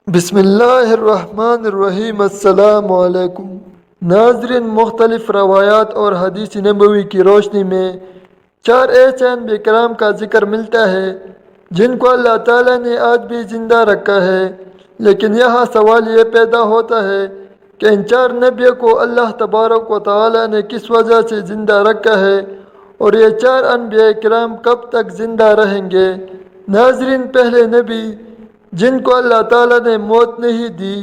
بسم اللہ الرحمن الرحیم۔ السلام علیکم ناظرین، مختلف روایات اور حدیث نبوی کی روشنی میں 4 ایسے انبیاء کرام کا ذکر ملتا ہے جن کو اللہ تعالیٰ نے آج بھی زندہ رکھا ہے، لیکن یہاں سوال یہ پیدا ہوتا ہے کہ ان 4 نبیوں کو اللہ تبارک و تعالیٰ نے کس وجہ سے زندہ رکھا ہے، اور یہ 4 انبیاء کرام کب تک زندہ رہیں گے؟ ناظرین، پہلے نبی جن کو اللہ تعالیٰ نے موت نہیں دی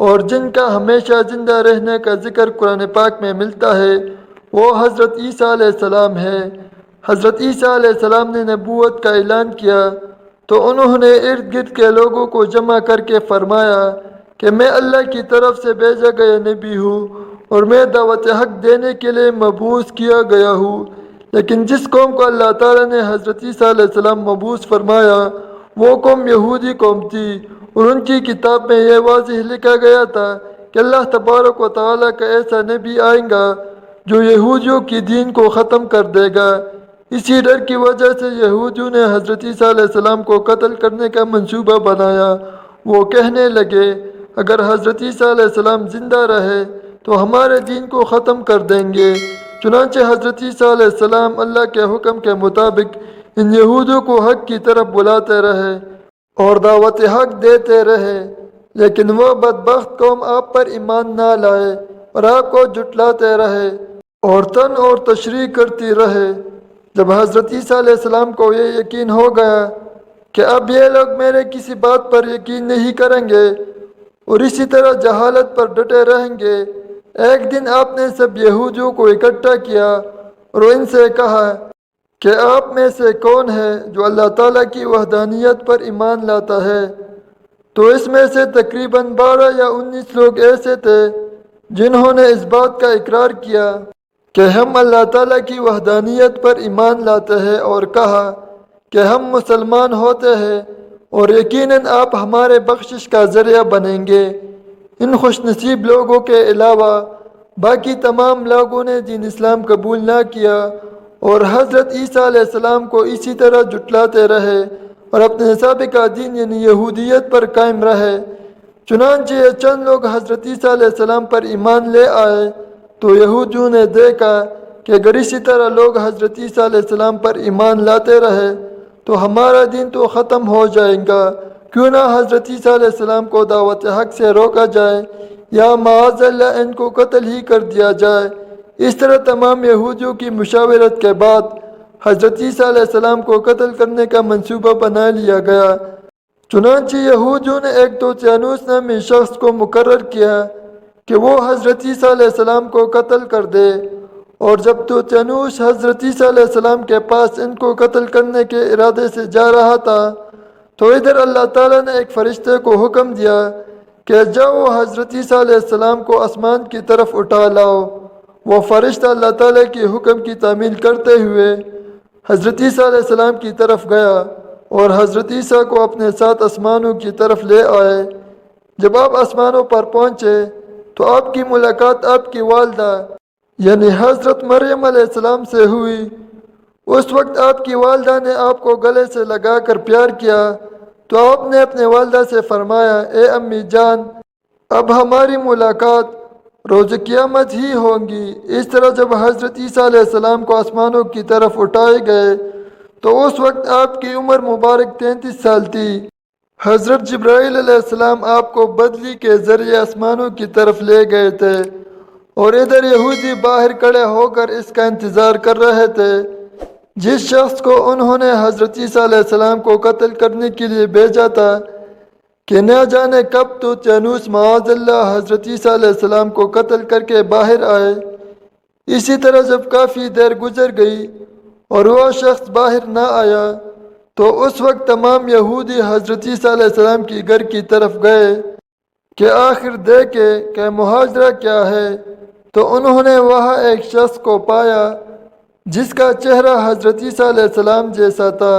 اور جن کا ہمیشہ زندہ رہنے کا ذکر قرآن پاک میں ملتا ہے، وہ حضرت عیسیٰ علیہ السلام ہے۔ حضرت عیسیٰ علیہ السلام نے نبوت کا اعلان کیا تو انہوں نے ارد گرد کے لوگوں کو جمع کر کے فرمایا کہ میں اللہ کی طرف سے بھیجا گیا نبی ہوں اور میں دعوت حق دینے کے لیے مبعوث کیا گیا ہوں۔ لیکن جس قوم کو اللہ تعالیٰ نے حضرت عیسیٰ علیہ السلام مبعوث فرمایا وہ قوم یہودی قوم تھی، اور ان کی کتاب میں یہ واضح لکھا گیا تھا کہ اللہ تبارک و تعالیٰ کا ایسا نبی آئے گا جو یہودیوں کی دین کو ختم کر دے گا۔ اسی ڈر کی وجہ سے یہودیوں نے حضرت عیسیٰ علیہ السلام کو قتل کرنے کا منصوبہ بنایا۔ وہ کہنے لگے اگر حضرت عیسیٰ علیہ السلام زندہ رہے تو ہمارے دین کو ختم کر دیں گے۔ چنانچہ حضرت عیسیٰ علیہ السلام اللہ کے حکم کے مطابق ان یہودیوں کو حق کی طرف بلاتے رہے اور دعوت حق دیتے رہے، لیکن وہ بدبخت قوم آپ پر ایمان نہ لائے اور آپ کو جھٹلاتے رہے اور تن اور تشریح کرتی رہے۔ جب حضرت عیسیٰ علیہ السلام کو یہ یقین ہو گیا کہ اب یہ لوگ میرے کسی بات پر یقین نہیں کریں گے اور اسی طرح جہالت پر ڈٹے رہیں گے، ایک دن آپ نے سب یہودیوں کو اکٹھا کیا اور ان سے کہا کہ آپ میں سے کون ہے جو اللہ تعالیٰ کی وحدانیت پر ایمان لاتا ہے؟ تو اس میں سے تقریباً 12 یا 19 لوگ ایسے تھے جنہوں نے اس بات کا اقرار کیا کہ ہم اللہ تعالیٰ کی وحدانیت پر ایمان لاتے ہیں، اور کہا کہ ہم مسلمان ہوتے ہیں اور یقیناً آپ ہمارے بخشش کا ذریعہ بنیں گے۔ ان خوش نصیب لوگوں کے علاوہ باقی تمام لوگوں نے دین اسلام قبول نہ کیا اور حضرت عیسیٰ علیہ السلام کو اسی طرح جھٹلاتے رہے اور اپنے سابقہ دین یعنی یہودیت پر قائم رہے۔ چنانچہ یہ چند لوگ حضرت عیسیٰ علیہ السلام پر ایمان لے آئے تو یہودیوں نے دیکھا کہ اگر اسی طرح لوگ حضرت عیسیٰ علیہ السلام پر ایمان لاتے رہے تو ہمارا دین تو ختم ہو جائے گا، کیوں نہ حضرت عیسیٰ علیہ السلام کو دعوت حق سے روکا جائے یا معاذ اللہ ان کو قتل ہی کر دیا جائے۔ اس طرح تمام یہودیوں کی مشاورت کے بعد حضرت عیسیٰ علیہ السلام کو قتل کرنے کا منصوبہ بنا لیا گیا۔ چنانچہ یہودیوں نے ایک دوتیانوس نامی شخص کو مقرر کیا کہ وہ حضرت عیسیٰ علیہ السلام کو قتل کر دے، اور جب دوتیانوس حضرت عیسیٰ علیہ السلام کے پاس ان کو قتل کرنے کے ارادے سے جا رہا تھا تو ادھر اللہ تعالیٰ نے ایک فرشتے کو حکم دیا کہ جاؤ حضرت عیسیٰ علیہ السلام کو آسمان کی طرف اٹھا لاؤ۔ وہ فرشتہ اللہ تعالیٰ کے حکم کی تعمیل کرتے ہوئے حضرت عیسیٰ علیہ السلام کی طرف گیا اور حضرت عیسیٰ کو اپنے ساتھ آسمانوں کی طرف لے آئے۔ جب آپ آسمانوں پر پہنچے تو آپ کی ملاقات آپ کی والدہ یعنی حضرت مریم علیہ السلام سے ہوئی۔ اس وقت آپ کی والدہ نے آپ کو گلے سے لگا کر پیار کیا تو آپ نے اپنے والدہ سے فرمایا اے امی جان، اب ہماری ملاقات روز قیامت ہی ہوگی۔ اس طرح جب حضرت عیسیٰ علیہ السلام کو آسمانوں کی طرف اٹھائے گئے تو اس وقت آپ کی عمر مبارک 33 سال تھی۔ حضرت جبرائیل علیہ السلام آپ کو بدلی کے ذریعے آسمانوں کی طرف لے گئے تھے، اور ادھر یہودی باہر کھڑے ہو کر اس کا انتظار کر رہے تھے جس شخص کو انہوں نے حضرت عیسیٰ علیہ السلام کو قتل کرنے کے لیے بھیجا تھا کہ نہ جانے کب دوتیانوس معاذ اللہ حضرت عیسیٰ علیہ السلام کو قتل کر کے باہر آئے۔ اسی طرح جب کافی دیر گزر گئی اور وہ شخص باہر نہ آیا تو اس وقت تمام یہودی حضرت عیسیٰ علیہ السلام کی گھر کی طرف گئے کہ آخر دیکھے کہ مہاجرہ کیا ہے، تو انہوں نے وہاں ایک شخص کو پایا جس کا چہرہ حضرت عیسیٰ علیہ السلام جیسا تھا۔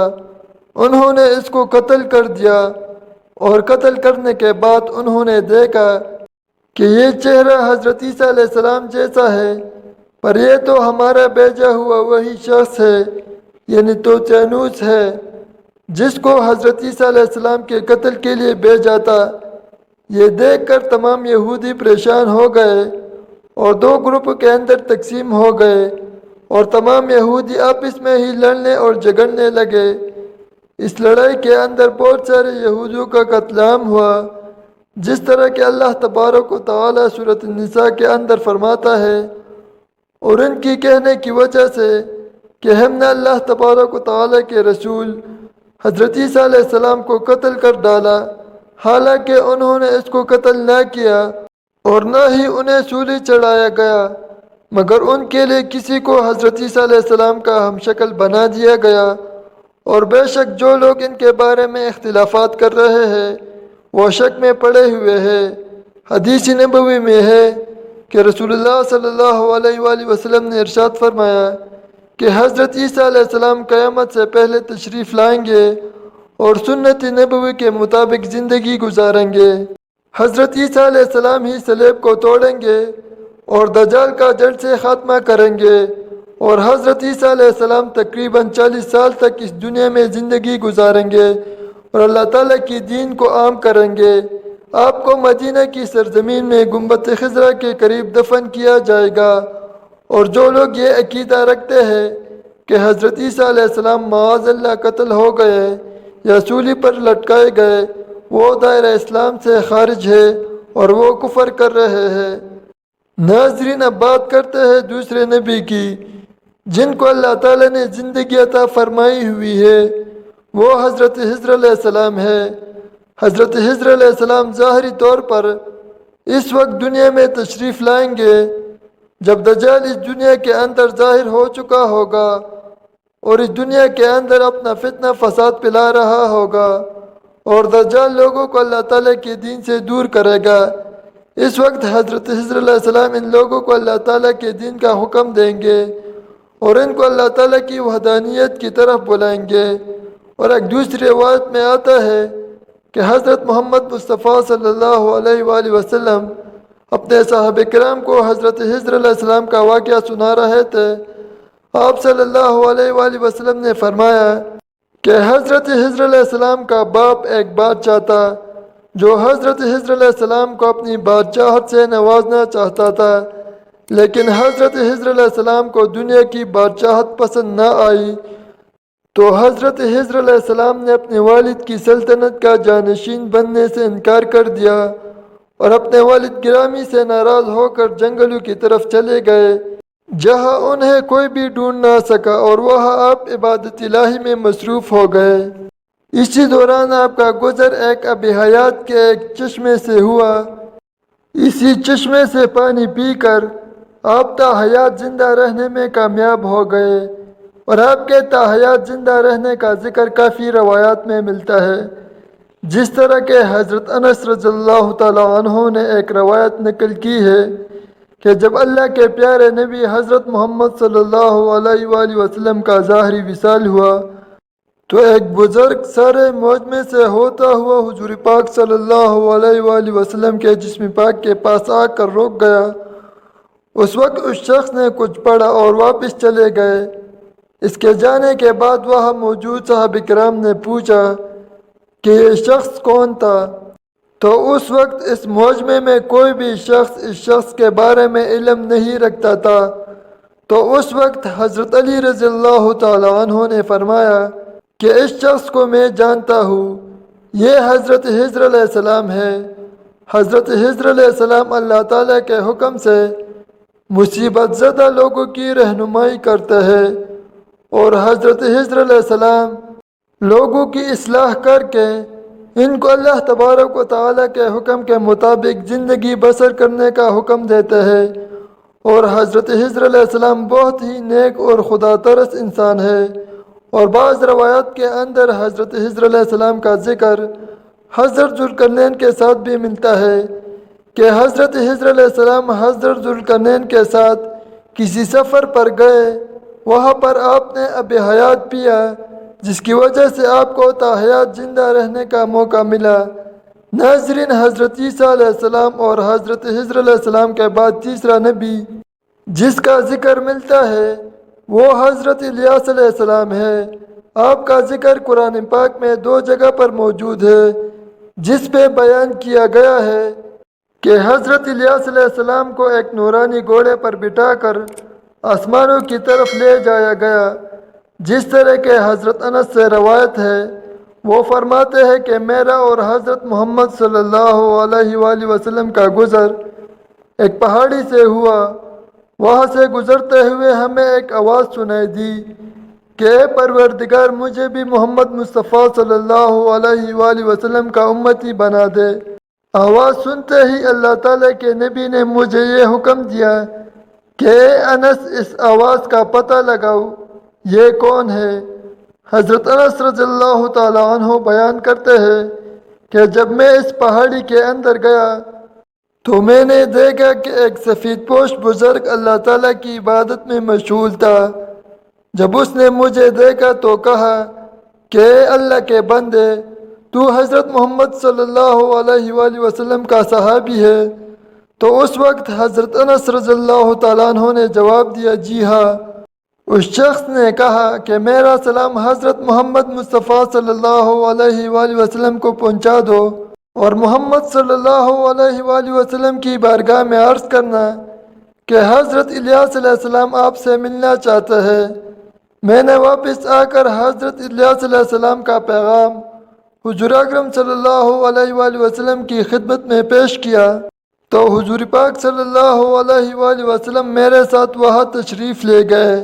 انہوں نے اس کو قتل کر دیا، اور قتل کرنے کے بعد انہوں نے دیکھا کہ یہ چہرہ حضرت عیسیٰ علیہ السلام جیسا ہے، پر یہ تو ہمارا بھیجا ہوا وہی شخص ہے یعنی دوتیانوس ہے جس کو حضرت عیسیٰ علیہ السلام کے قتل کے لیے بھیجا تھا۔ یہ دیکھ کر تمام یہودی پریشان ہو گئے اور دو گروپ کے اندر تقسیم ہو گئے اور تمام یہودی آپس میں ہی لڑنے اور جھگڑنے لگے۔ اس لڑائی کے اندر بہت سارے یہودیوں کا قتل عام ہوا، جس طرح کہ اللہ تبارک و تعالیٰ سورۃ النساء کے اندر فرماتا ہے، اور ان کی کہنے کی وجہ سے کہ ہم نے اللہ تبارک و تعالیٰ کے رسول حضرت عیسیٰ علیہ السلام کو قتل کر ڈالا، حالانکہ انہوں نے اس کو قتل نہ کیا اور نہ ہی انہیں سولی چڑھایا گیا، مگر ان کے لیے کسی کو حضرت عیسیٰ علیہ السلام کا ہم شکل بنا دیا گیا۔ اور بے شک جو لوگ ان کے بارے میں اختلافات کر رہے ہیں وہ شک میں پڑے ہوئے ہیں۔ حدیث نبوی میں ہے کہ رسول اللہ صلی اللہ علیہ وآلہ وسلم نے ارشاد فرمایا کہ حضرت عیسیٰ علیہ السلام قیامت سے پہلے تشریف لائیں گے اور سنت نبوی کے مطابق زندگی گزاریں گے۔ حضرت عیسیٰ علیہ السلام ہی صلیب کو توڑیں گے اور دجال کا جڑ سے خاتمہ کریں گے، اور حضرت عیسیٰ علیہ السلام تقریباً 40 سال تک اس دنیا میں زندگی گزاریں گے اور اللہ تعالیٰ کی دین کو عام کریں گے۔ آپ کو مدینہ کی سرزمین میں گنبد خضرا کے قریب دفن کیا جائے گا، اور جو لوگ یہ عقیدہ رکھتے ہیں کہ حضرت عیسیٰ علیہ السلام معاذ اللہ قتل ہو گئے یا سولی پر لٹکائے گئے، وہ دائرہ اسلام سے خارج ہے اور وہ کفر کر رہے ہیں۔ ناظرین، اب بات کرتے ہیں دوسرے نبی کی جن کو اللہ تعالیٰ نے زندگی عطا فرمائی ہوئی ہے، وہ حضرت خضر علیہ السلام ہے۔ حضرت خضر علیہ السلام ظاہری طور پر اس وقت دنیا میں تشریف لائیں گے جب دجال اس دنیا کے اندر ظاہر ہو چکا ہوگا اور اس دنیا کے اندر اپنا فتنہ فساد پھیلا رہا ہوگا، اور دجال لوگوں کو اللہ تعالیٰ کے دین سے دور کرے گا۔ اس وقت حضرت خضر علیہ السلام ان لوگوں کو اللہ تعالیٰ کے دین کا حکم دیں گے اور ان کو اللہ تعالیٰ کی وحدانیت کی طرف بلائیں گے۔ اور ایک دوسری روایت میں آتا ہے کہ حضرت محمد مصطفیٰ صلی اللہ علیہ وآلہ وسلم اپنے صحابہ کرام کو حضرت خضر علیہ السلام کا واقعہ سنا رہے تھے۔ آپ صلی اللہ علیہ وآلہ وسلم نے فرمایا کہ حضرت خضر علیہ السلام کا باپ ایک بادشاہ تھا جو حضرت خضر علیہ السلام کو اپنی بادشاہت سے نوازنا چاہتا تھا، لیکن حضرت خضر علیہ السلام کو دنیا کی بادشاہت پسند نہ آئی، تو حضرت خضر علیہ السلام نے اپنے والد کی سلطنت کا جانشین بننے سے انکار کر دیا اور اپنے والد گرامی سے ناراض ہو کر جنگلوں کی طرف چلے گئے جہاں انہیں کوئی بھی ڈھونڈ نہ سکا، اور وہاں آپ عبادت الہی میں مصروف ہو گئے۔ اسی دوران آپ کا گزر ایک اب حیات کے ایک چشمے سے ہوا۔ اسی چشمے سے پانی پی کر آپ تا حیات زندہ رہنے میں کامیاب ہو گئے، اور آپ کے تا حیات زندہ رہنے کا ذکر کافی روایات میں ملتا ہے، جس طرح کہ حضرت انس رضی اللہ تعالیٰ عنہ نے ایک روایت نقل کی ہے کہ جب اللہ کے پیارے نبی حضرت محمد صلی اللہ علیہ وآلہ وسلم کا ظاہری وصال ہوا تو ایک بزرگ سارے مجمع سے ہوتا ہوا حضور پاک صلی اللہ علیہ وآلہ وسلم کے جسم پاک کے پاس آ کر رک گیا۔ اس وقت اس شخص نے کچھ پڑھا اور واپس چلے گئے۔ اس کے جانے کے بعد وہاں موجود صحابہ کرام نے پوچھا کہ یہ شخص کون تھا، تو اس وقت اس مجمع میں کوئی بھی شخص اس شخص کے بارے میں علم نہیں رکھتا تھا، تو اس وقت حضرت علی رضی اللہ تعالیٰ عنہ نے فرمایا کہ اس شخص کو میں جانتا ہوں، یہ حضرت خضر علیہ السلام ہے۔ حضرت خضر علیہ السلام اللہ تعالیٰ کے حکم سے مصیبت زدہ لوگوں کی رہنمائی کرتے ہیں، اور حضرت خضر علیہ السلام لوگوں کی اصلاح کر کے ان کو اللہ تبارک و تعالیٰ کے حکم کے مطابق زندگی بسر کرنے کا حکم دیتے ہیں، اور حضرت خضر علیہ السلام بہت ہی نیک اور خدا ترس انسان ہے۔ اور بعض روایات کے اندر حضرت خضر علیہ السلام کا ذکر حضرت ذوالقرنین کے ساتھ بھی ملتا ہے کہ حضرت خضر علیہ السلام حضرت ذوالقرنین کے ساتھ کسی سفر پر گئے، وہاں پر آپ نے اب حیات پیا جس کی وجہ سے آپ کو تا حیات زندہ رہنے کا موقع ملا۔ ناظرین، حضرت عیسیٰ علیہ السلام اور حضرت خضر علیہ السلام کے بعد تیسرا نبی جس کا ذکر ملتا ہے وہ حضرت الیاس علیہ السلام ہے۔ آپ کا ذکر قرآن پاک میں 2 جگہ پر موجود ہے۔ جس پہ بیان کیا گیا ہے کہ حضرت الیاس علیہ السلام کو ایک نورانی گھوڑے پر بٹھا کر آسمانوں کی طرف لے جایا گیا، جس طرح کہ حضرت انس سے روایت ہے، وہ فرماتے ہیں کہ میرا اور حضرت محمد صلی اللہ علیہ وآلہ وسلم کا گزر ایک پہاڑی سے ہوا۔ وہاں سے گزرتے ہوئے ہمیں ایک آواز سنائی دی کہ اے پروردگار، مجھے بھی محمد مصطفیٰ صلی اللہ علیہ وآلہ وسلم کا امتی بنا دے۔ آواز سنتے ہی اللہ تعالیٰ کے نبی نے مجھے یہ حکم دیا کہ اے انس، اس آواز کا پتہ لگاؤ، یہ کون ہے؟ حضرت انس رضی اللہ تعالیٰ عنہ بیان کرتے ہیں کہ جب میں اس پہاڑی کے اندر گیا تو میں نے دیکھا کہ ایک سفید پوش بزرگ اللہ تعالیٰ کی عبادت میں مشغول تھا۔ جب اس نے مجھے دیکھا تو کہا کہ اے اللہ کے بندے، تو حضرت محمد صلی اللہ علیہ وآلہ وسلم کا صحابی ہے؟ تو اس وقت حضرت انس رضی اللہ تعالیٰ عنہ نے جواب دیا، جی ہاں۔ اس شخص نے کہا کہ میرا سلام حضرت محمد مصطفیٰ صلی اللہ علیہ وآلہ وسلم کو پہنچا دو، اور محمد صلی اللہ علیہ وآلہ وسلم کی بارگاہ میں عرض کرنا کہ حضرت الیاس علیہ السلام آپ سے ملنا چاہتے ہیں۔ میں نے واپس آ کر حضرت الیاس علیہ السلام کا پیغام حضور اکرم صلی اللہ علیہ وآلہ وسلم کی خدمت میں پیش کیا تو حضور پاک صلی اللہ علیہ وآلہ وسلم میرے ساتھ وہاں تشریف لے گئے۔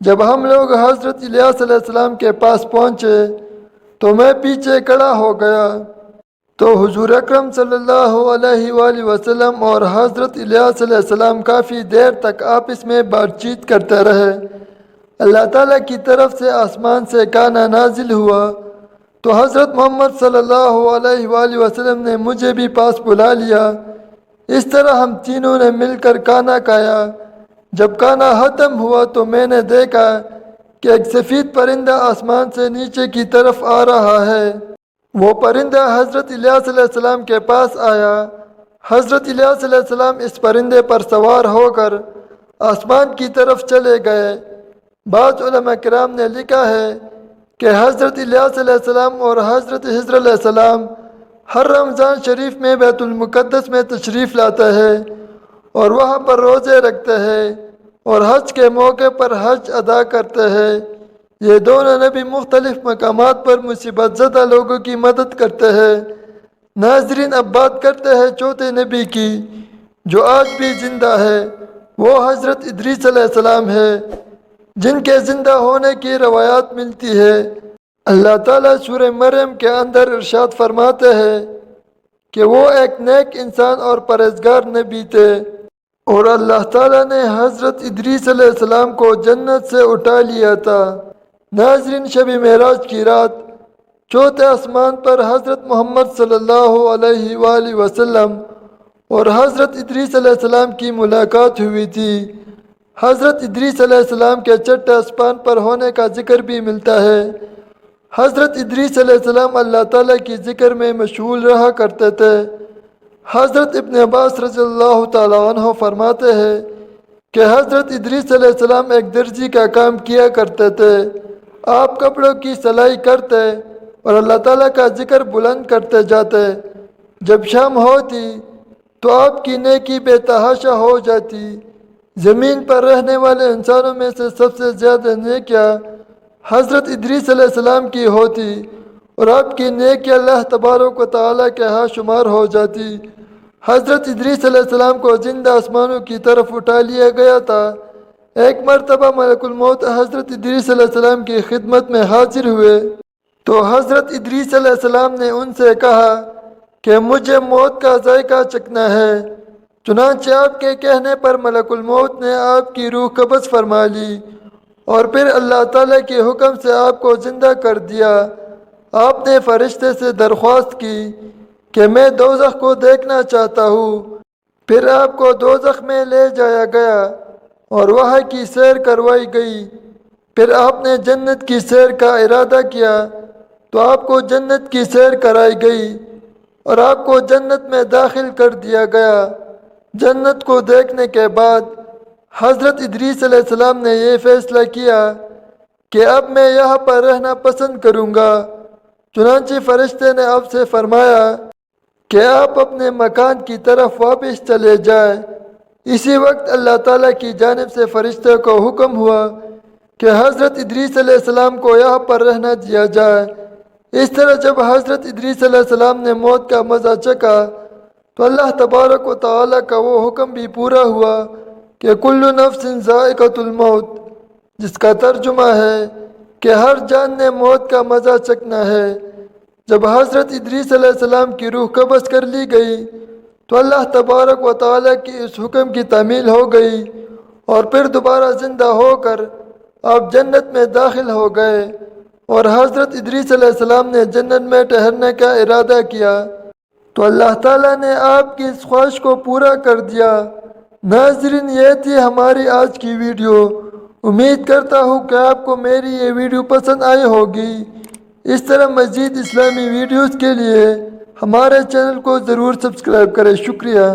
جب ہم لوگ حضرت الیاس علیہ السلام کے پاس پہنچے تو میں پیچھے کھڑا ہو گیا، تو حضور اکرم صلی اللہ علیہ وآلہ وسلم اور حضرت الیاس علیہ السلام کافی دیر تک آپس میں بات چیت کرتے رہے۔ اللہ تعالیٰ کی طرف سے آسمان سے گانا نازل ہوا تو حضرت محمد صلی اللہ علیہ وآلہ وسلم نے مجھے بھی پاس بلا لیا۔ اس طرح ہم تینوں نے مل کر کھانا کھایا۔ جب کھانا ختم ہوا تو میں نے دیکھا کہ ایک سفید پرندہ آسمان سے نیچے کی طرف آ رہا ہے۔ وہ پرندہ حضرت الیاس علیہ السلام کے پاس آیا۔ حضرت الیاس علیہ السلام اس پرندے پر سوار ہو کر آسمان کی طرف چلے گئے۔ بعض علماء کرام نے لکھا ہے کہ حضرت الیاس علیہ السلام اور حضرت خضر علیہ السلام ہر رمضان شریف میں بیت المقدس میں تشریف لاتے ہیں اور وہاں پر روزے رکھتے ہیں اور حج کے موقع پر حج ادا کرتے ہیں۔ یہ دونوں نبی مختلف مقامات پر مصیبت زدہ لوگوں کی مدد کرتے ہیں۔ ناظرین، اب بات کرتے ہیں چوتھے نبی کی جو آج بھی زندہ ہے، وہ حضرت ادریس علیہ السلام ہے، جن کے زندہ ہونے کی روایات ملتی ہے۔ اللہ تعالیٰ سورہ مریم کے اندر ارشاد فرماتے ہیں کہ وہ ایک نیک انسان اور پرہیزگار نبی تھے، اور اللہ تعالیٰ نے حضرت ادریس علیہ السلام کو جنت سے اٹھا لیا تھا۔ ناظرین، شب معراج کی رات چوتھے آسمان پر حضرت محمد صلی اللہ علیہ وآلہ وسلم اور حضرت ادریس علیہ السلام کی ملاقات ہوئی تھی۔ حضرت ادریس علیہ السلام کے چھٹے آسمان پر ہونے کا ذکر بھی ملتا ہے۔ حضرت ادریس علیہ السلام اللہ تعالیٰ کی ذکر میں مشغول رہا کرتے تھے۔ حضرت ابن عباس رضی اللہ تعالیٰ عنہ فرماتے ہیں کہ حضرت ادریس علیہ السلام ایک درزی کا کام کیا کرتے تھے۔ آپ کپڑوں کی سلائی کرتے اور اللہ تعالیٰ کا ذکر بلند کرتے جاتے۔ جب شام ہوتی تو آپ کی نیکی بے تحاشا ہو جاتی۔ زمین پر رہنے والے انسانوں میں سے سب سے زیادہ نیکیاں حضرت ادریس علیہ السلام کی ہوتی اور آپ کی نیکیاں اللہ تبارک و تعالیٰ کے ہاں شمار ہو جاتی۔ حضرت ادریس علیہ السلام کو زندہ آسمانوں کی طرف اٹھا لیا گیا تھا۔ ایک مرتبہ ملک الموت حضرت ادریس علیہ السلام کی خدمت میں حاضر ہوئے تو حضرت ادریس علیہ السلام نے ان سے کہا کہ مجھے موت کا ذائقہ چکھنا ہے۔ چنانچہ آپ کے کہنے پر ملک الموت نے آپ کی روح قبض فرما لی اور پھر اللہ تعالیٰ کے حکم سے آپ کو زندہ کر دیا۔ آپ نے فرشتے سے درخواست کی کہ میں دوزخ کو دیکھنا چاہتا ہوں۔ پھر آپ کو دوزخ میں لے جایا گیا اور وہاں کی سیر کروائی گئی۔ پھر آپ نے جنت کی سیر کا ارادہ کیا تو آپ کو جنت کی سیر کرائی گئی اور آپ کو جنت میں داخل کر دیا گیا۔ جنت کو دیکھنے کے بعد حضرت ادریس علیہ السلام نے یہ فیصلہ کیا کہ اب میں یہاں پر رہنا پسند کروں گا۔ چنانچہ فرشتے نے آپ سے فرمایا کہ آپ اپنے مکان کی طرف واپس چلے جائیں۔ اسی وقت اللہ تعالیٰ کی جانب سے فرشتے کو حکم ہوا کہ حضرت ادریس علیہ السلام کو یہاں پر رہنا دیا جائے۔ اس طرح جب حضرت ادریس علیہ السلام نے موت کا مزہ چکھا تو اللہ تبارک و تعالیٰ کا وہ حکم بھی پورا ہوا کہ کل نفس ذائقۃ الموت، جس کا ترجمہ ہے کہ ہر جان نے موت کا مزہ چکھنا ہے۔ جب حضرت ادریس علیہ السلام کی روح قبض کر لی گئی تو اللہ تبارک و تعالیٰ کی اس حکم کی تعمیل ہو گئی اور پھر دوبارہ زندہ ہو کر آپ جنت میں داخل ہو گئے اور حضرت ادریس علیہ السلام نے جنت میں ٹھہرنے کا ارادہ کیا تو اللہ تعالیٰ نے آپ کی اس خواہش کو پورا کر دیا۔ ناظرین، یہ تھی ہماری آج کی ویڈیو۔ امید کرتا ہوں کہ آپ کو میری یہ ویڈیو پسند آئی ہوگی۔ اس طرح مزید اسلامی ویڈیوز کے لیے ہمارے چینل کو ضرور سبسکرائب کریں۔ شکریہ۔